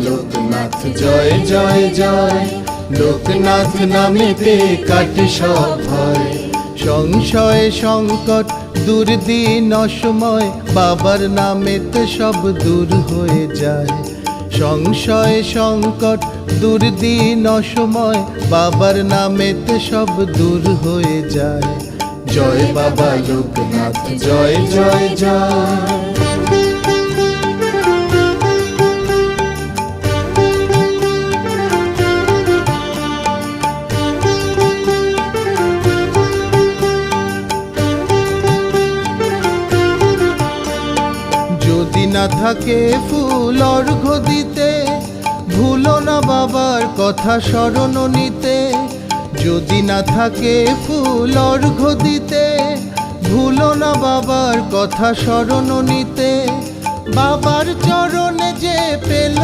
লোকনাথ জয় জয় জয়, লোকনাথ নামেতে কাটে সব ভয়। সংশয় সংকট দুর্দিন অসময়, বাবার নামেতে সব দূর হয়ে যায়। সংশয় সংকট দুর্দিন অসময়, বাবার নামেতে সব দূর হয়ে যায়। জয় বাবা লোকনাথ জয় জয় জয়। যদি না থাকে ফুল অর্ঘ্য দিতে, ভুলো না বাবার কথা স্মরণ নিতে। যদি না থাকে ফুল অর্ঘ্য দিতে, ভুলো না বাবার কথা স্মরণ নিতে। বাবার চরণে যে পেল